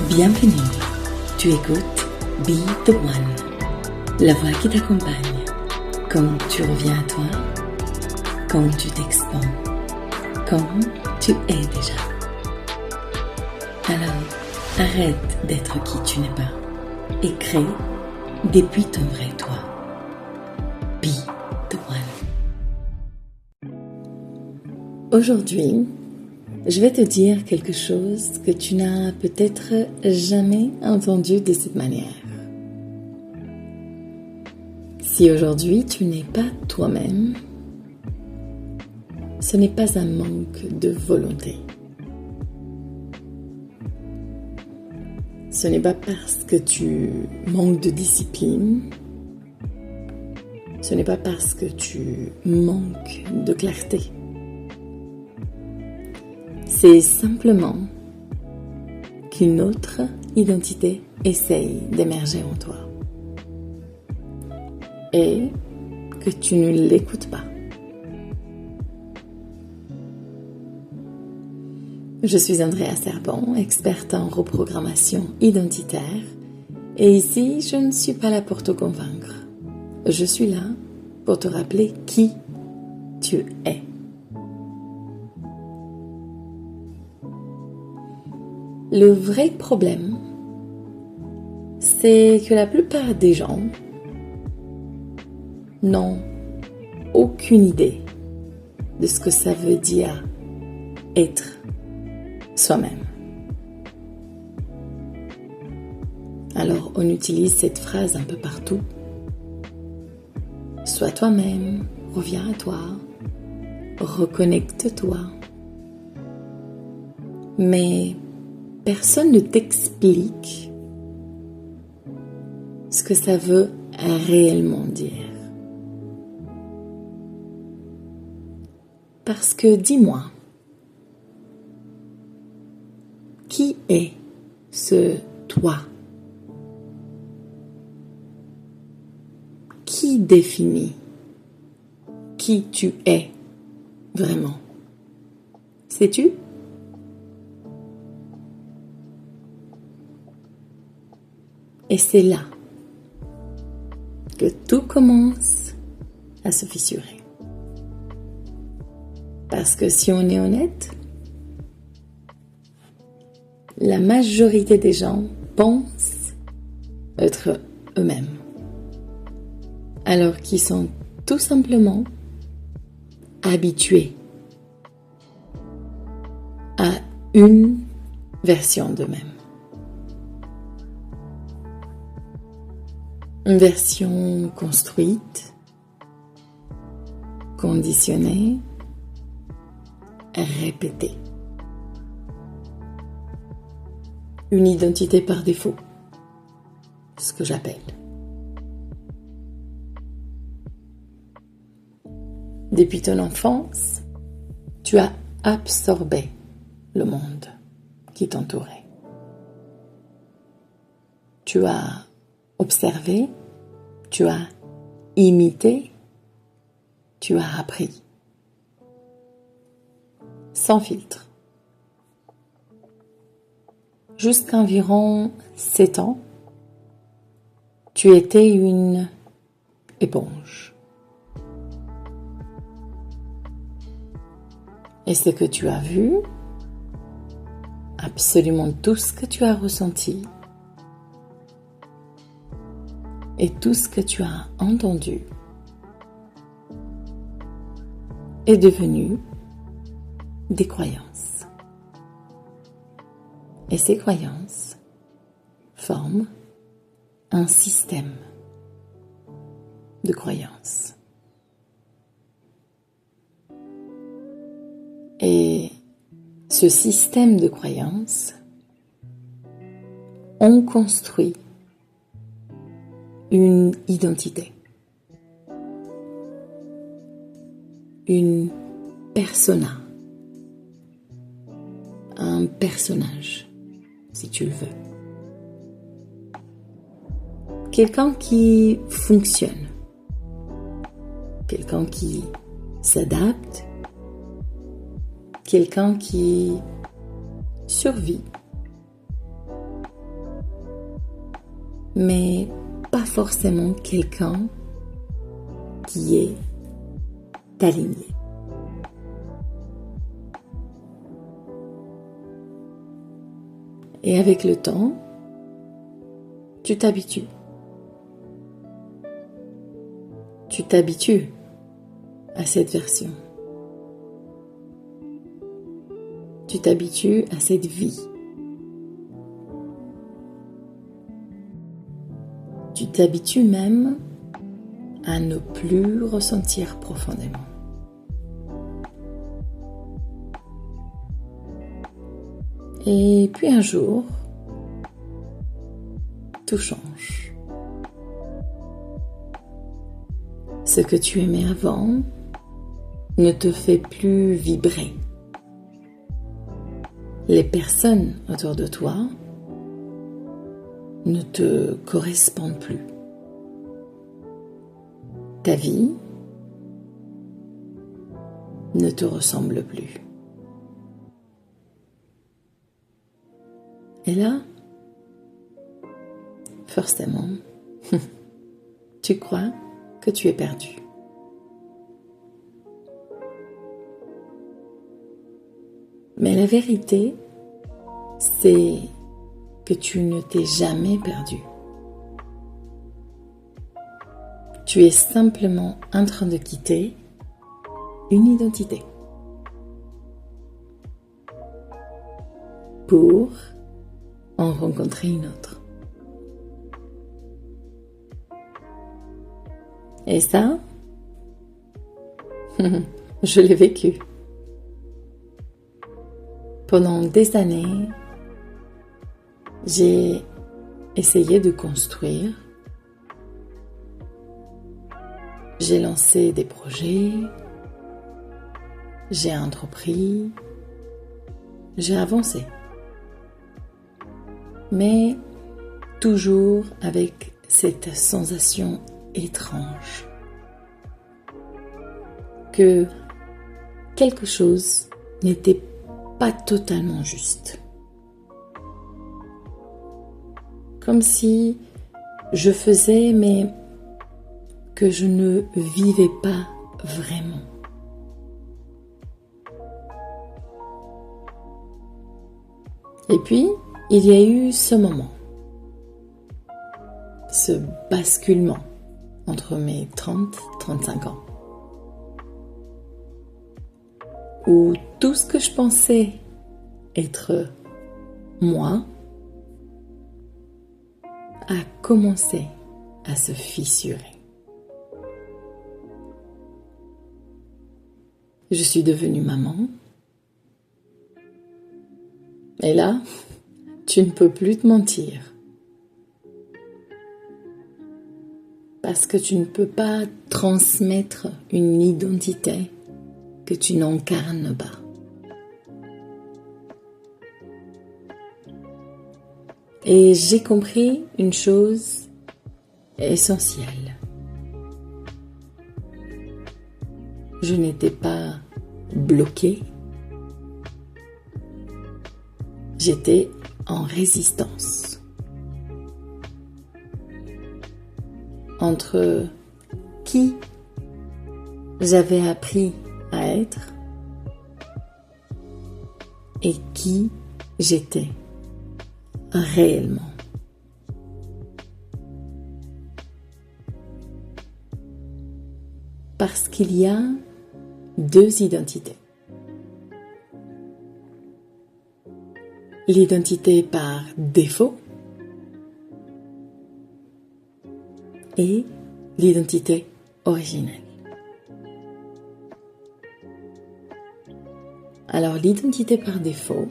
Bienvenue, tu écoutes Be The One, la voix qui t'accompagne quand tu reviens à toi, quand tu t'expands, quand tu es déjà. Alors, arrête d'être qui tu n'es pas et crée depuis ton vrai toi. Be The One. Aujourd'hui, je vais te dire quelque chose que tu n'as peut-être jamais entendu de cette manière. Si aujourd'hui tu n'es pas toi-même, ce n'est pas un manque de volonté. Ce n'est pas parce que tu manques de discipline. Ce n'est pas parce que tu manques de clarté. C'est simplement qu'une autre identité essaye d'émerger en toi et que tu ne l'écoutes pas. Je suis Andrea Serbon, experte en reprogrammation identitaire, et ici, je ne suis pas là pour te convaincre. Je suis là pour te rappeler qui tu es. Le vrai problème, c'est que la plupart des gens n'ont aucune idée de ce que ça veut dire être soi-même. Alors on utilise cette phrase un peu partout. Sois toi-même, reviens à toi, reconnecte-toi. Mais personne ne t'explique ce que ça veut réellement dire. Parce que dis-moi, qui est ce toi? Qui définit qui tu es vraiment? Sais-tu? Et c'est là que tout commence à se fissurer. Parce que si on est honnête, la majorité des gens pensent être eux-mêmes, alors qu'ils sont tout simplement habitués à une version d'eux-mêmes. Une version construite, conditionnée, répétée. Une identité par défaut, ce que j'appelle. Depuis ton enfance, tu as absorbé le monde qui t'entourait. Tu as observé, tu as imité, tu as appris. Sans filtre. Jusqu'à environ 7 ans, tu étais une éponge. Et ce que tu as vu, absolument tout ce que tu as ressenti, et tout ce que tu as entendu est devenu des croyances. Et ces croyances forment un système de croyances. Et ce système de croyances ont construit une identité, une persona, un personnage, si tu le veux. Quelqu'un qui fonctionne, quelqu'un qui s'adapte, quelqu'un qui survit, mais pas forcément quelqu'un qui est aligné. Et avec le temps, tu t'habitues. Tu t'habitues à cette version. Tu t'habitues à cette vie. Tu t'habitues même à ne plus ressentir profondément. Et puis un jour, tout change. Ce que tu aimais avant ne te fait plus vibrer. Les personnes autour de toi ne te correspondent plus. Ta vie ne te ressemble plus. Et là, forcément, tu crois que tu es perdu. Mais la vérité, c'est que tu ne t'es jamais perdu. Tu es simplement en train de quitter une identité pour en rencontrer une autre. Et ça, je l'ai vécu. Pendant des années, j'ai essayé de construire. J'ai lancé des projets. J'ai entrepris. J'ai avancé. Mais toujours avec cette sensation étrange que quelque chose n'était pas totalement juste. Comme si je faisais, mais que je ne vivais pas vraiment. Et puis, il y a eu ce moment, ce basculement entre mes 30 et 35 ans, où tout ce que je pensais être moi a commencé à se fissurer. Je suis devenue maman. Et là, tu ne peux plus te mentir. Parce que tu ne peux pas transmettre une identité que tu n'incarnes pas. Et j'ai compris une chose essentielle. Je n'étais pas bloquée. J'étais en résistance entre qui j'avais appris à être et qui j'étais réellement. Parce qu'il y a deux identités. L'identité par défaut et l'identité originelle. Alors l'identité par défaut,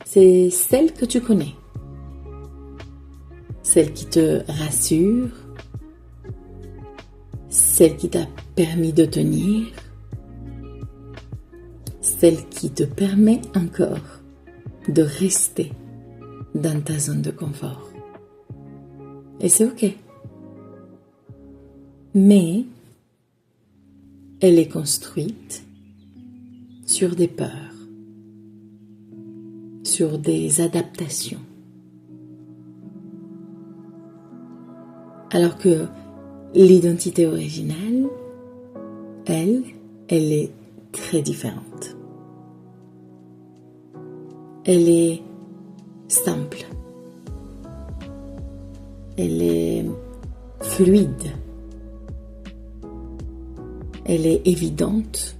c'est celle que tu connais, celle qui te rassure, celle qui t'a permis de tenir, celle qui te permet encore de rester dans ta zone de confort. Et c'est ok. Mais elle est construite sur des peurs, sur des adaptations. Alors que l'identité originale, elle est très différente. Elle est simple. Elle est fluide. Elle est évidente.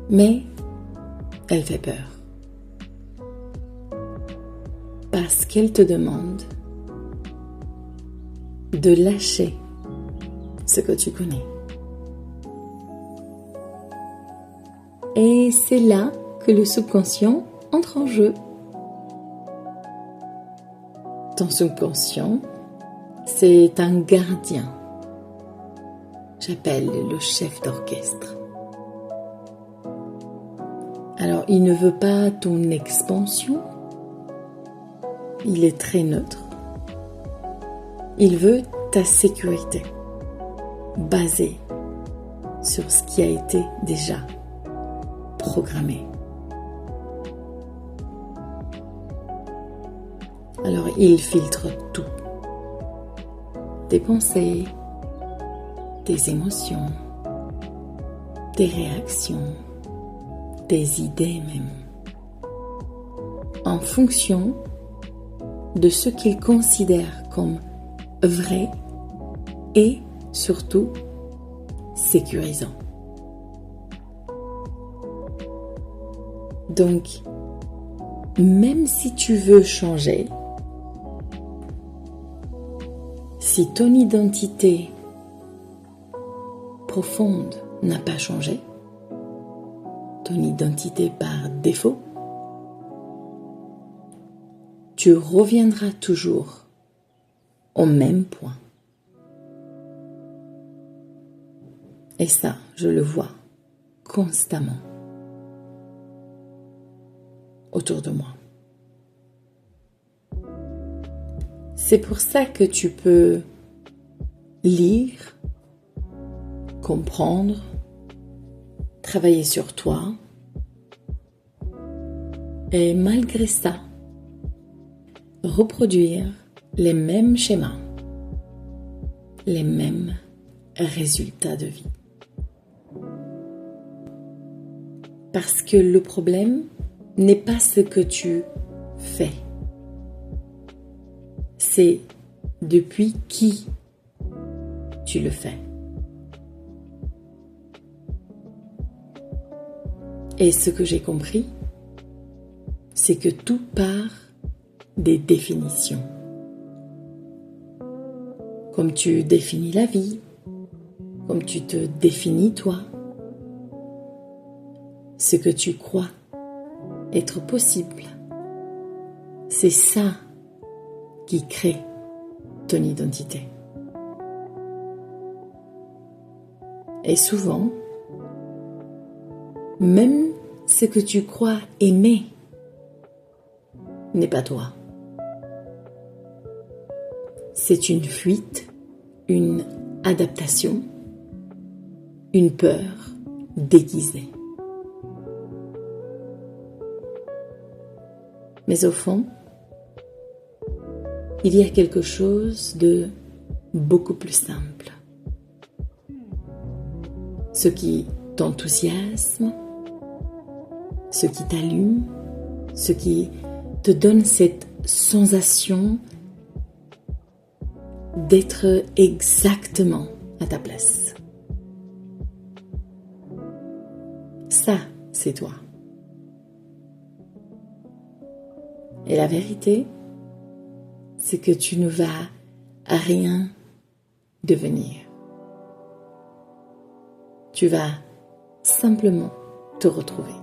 Mais elle fait peur. Parce qu'elle te demande de lâcher ce que tu connais. Et c'est là que le subconscient entre en jeu. Ton subconscient, c'est un gardien. J'appelle le chef d'orchestre. Alors, il ne veut pas ton expansion. Il est très neutre. Il veut ta sécurité, basée sur ce qui a été déjà programmé. Alors, il filtre tout. Tes pensées, tes émotions, tes réactions, tes idées même, en fonction de ce qu'il considère comme vrai et surtout sécurisant. Donc, même si tu veux changer, si ton identité profonde n'a pas changé, ton identité par défaut, tu reviendras toujours au même point. Et ça, je le vois constamment autour de moi. C'est pour ça que tu peux lire, comprendre, travailler sur toi, et malgré ça, reproduire les mêmes schémas, les mêmes résultats de vie. Parce que le problème n'est pas ce que tu fais, c'est depuis qui tu le fais. Et ce que j'ai compris, c'est que tout part des définitions. Comme tu définis la vie, comme tu te définis toi, ce que tu crois être possible, c'est ça qui crée ton identité. Et souvent, même ce que tu crois aimer n'est pas toi. C'est une fuite, une adaptation, une peur déguisée. Mais au fond, il y a quelque chose de beaucoup plus simple. Ce qui t'enthousiasme, ce qui t'allume, ce qui te donne cette sensation d'être exactement à ta place. Ça, c'est toi. Et la vérité, c'est que tu ne vas à rien devenir. Tu vas simplement te retrouver.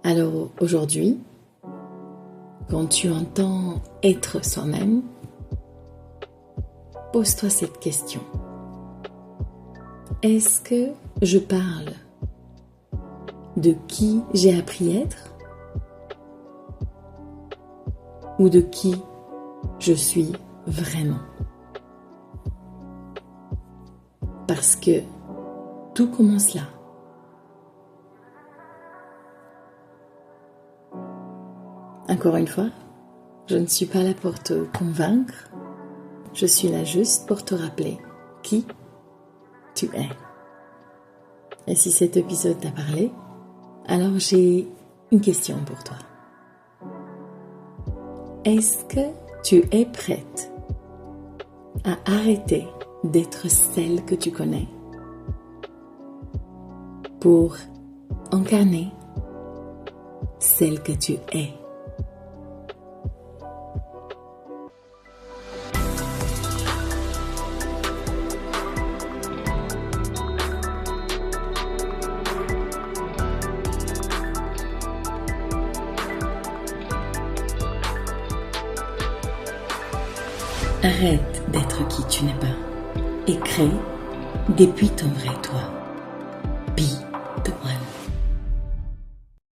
Alors aujourd'hui, quand tu entends être soi-même, pose-toi cette question. Est-ce que je parle de qui j'ai appris à être ou de qui je suis vraiment? Parce que tout commence là. Encore une fois, Je ne suis pas là pour te convaincre, je suis là juste pour te rappeler qui tu es. Et si cet épisode t'a parlé, alors j'ai une question pour toi. Est-ce que tu es prête à arrêter d'être celle que tu connais pour incarner celle que tu es? Arrête d'être qui tu n'es pas et crée depuis ton vrai toi.